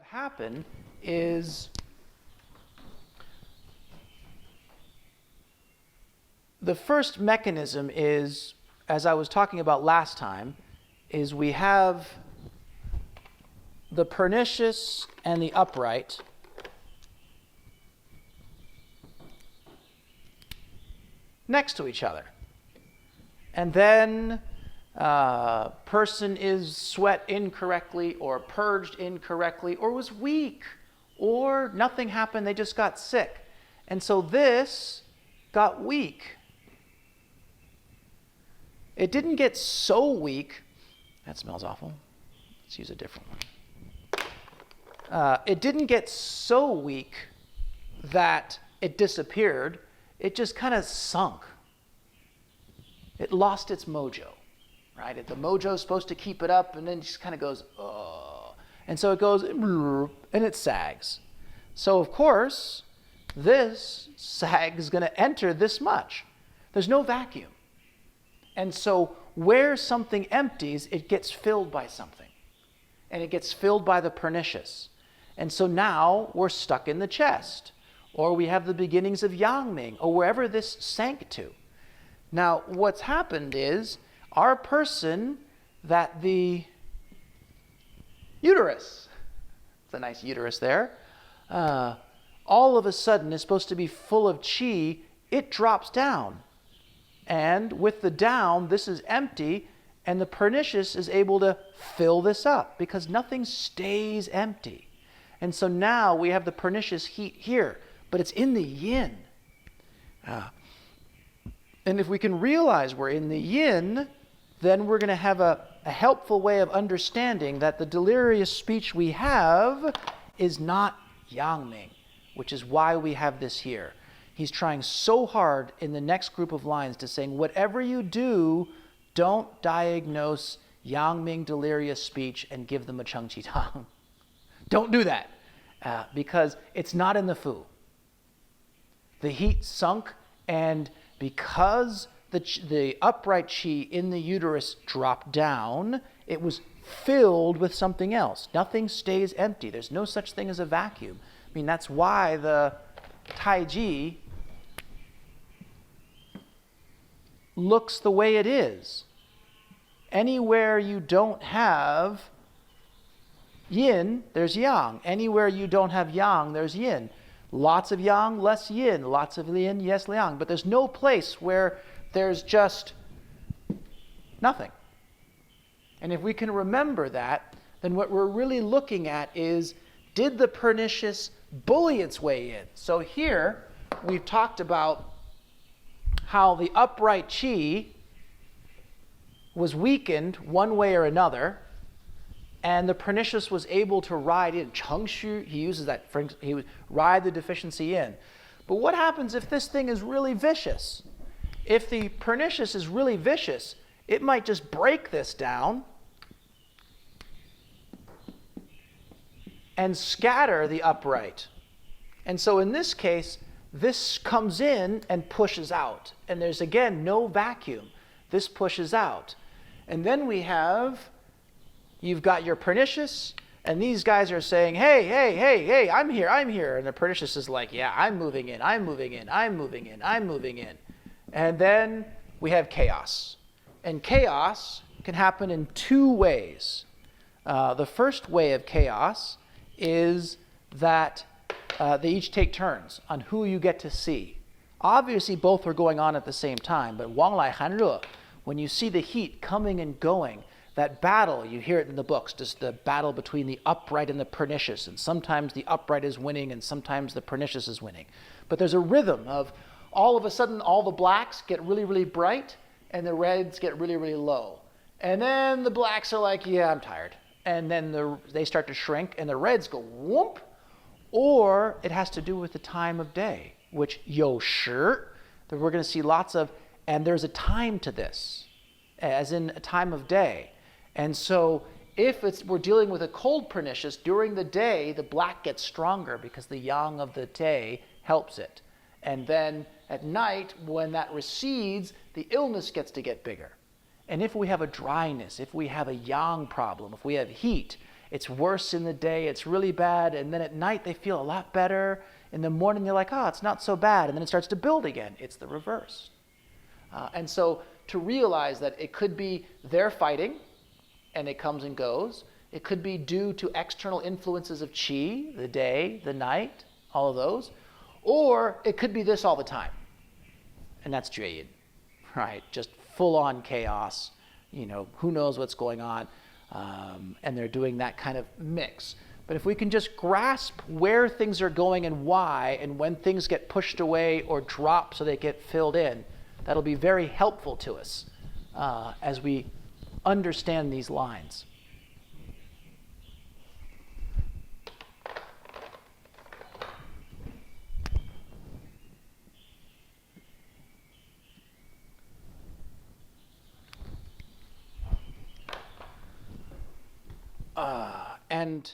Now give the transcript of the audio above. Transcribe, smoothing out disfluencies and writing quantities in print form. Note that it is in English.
happen is the first mechanism is, as I was talking about last time, is we have the pernicious and the upright next to each other. And then person is sweat incorrectly or purged incorrectly or was weak or nothing happened, they just got sick. And so this got weak. It didn't get so weak. That smells awful. Let's use a different one. It didn't get so weak that it disappeared. It just kind of sunk. It lost its mojo, right? The mojo is supposed to keep it up, and then it just kind of goes, oh. And so it goes, and it sags. So, of course, this sag is going to enter this much. There's no vacuum. And so where something empties, it gets filled by something. And it gets filled by the pernicious. And so now we're stuck in the chest. Or we have the beginnings of Yangming, or wherever this sank to. Now, what's happened is our person that the uterus, it's a nice uterus there, all of a sudden is supposed to be full of chi, it drops down. And with the down, this is empty, and the pernicious is able to fill this up because nothing stays empty. And so now we have the pernicious heat here, but it's in the yin. And if we can realize we're in the yin, then we're going to have a helpful way of understanding that the delirious speech we have is not Yangming, which is why we have this here. He's trying so hard in the next group of lines to saying, whatever you do, don't diagnose Yangming delirious speech and give them a Chengqi Tang. Don't do that, because it's not in the Fu. The heat sunk, and because the upright chi in the uterus dropped down, it was filled with something else. Nothing stays empty. There's no such thing as a vacuum. I mean, that's why the Taiji looks the way it is. Anywhere you don't have yin, there's yang. Anywhere you don't have yang, there's yin. Lots of yang, less yin. Lots of yin, yes, yang. But there's no place where there's just nothing. And if we can remember that, then what we're really looking at is, did the pernicious bully its way in? So here, we've talked about how the upright chi was weakened one way or another, and the pernicious was able to ride in. Chengshu, he uses that, he would ride the deficiency in. But what happens if this thing is really vicious? If the pernicious is really vicious, it might just break this down and scatter the upright. And so in this case, this comes in and pushes out. And there's, again, no vacuum. This pushes out. And then we have, you've got your pernicious, and these guys are saying, hey, hey, hey, hey, I'm here, I'm here. And the pernicious is like, yeah, I'm moving in, I'm moving in, I'm moving in, I'm moving in. And then we have chaos. And chaos can happen in two ways. The first way of chaos is that they each take turns on who you get to see. Obviously, both are going on at the same time, but Wang Lai Han Re, when you see the heat coming and going, that battle, you hear it in the books, just the battle between the upright and the pernicious, and sometimes the upright is winning and sometimes the pernicious is winning. But there's a rhythm of all of a sudden all the blacks get really, really bright and the reds get really, really low. And then the blacks are like, yeah, I'm tired. And then they start to shrink and the reds go whoop. Or it has to do with the time of day, which yo sure, that we're going to see lots of, and there's a time to this, as in a time of day. And so if we're dealing with a cold pernicious, during the day, the black gets stronger because the yang of the day helps it. And then at night, when that recedes, the illness get bigger. And if we have a dryness, if we have a yang problem, if we have heat, it's worse in the day, it's really bad, and then at night they feel a lot better. In the morning they're like, oh, it's not so bad, and then it starts to build again. It's the reverse. And so to realize that it could be they're fighting, and it comes and goes. It could be due to external influences of qi, the day, the night, all of those. Or it could be this all the time. And that's jade, right? Just full-on chaos. Who knows what's going on. And they're doing that kind of mix. But if we can just grasp where things are going and why, and when things get pushed away or drop so they get filled in, that'll be very helpful to us as we understand these lines. And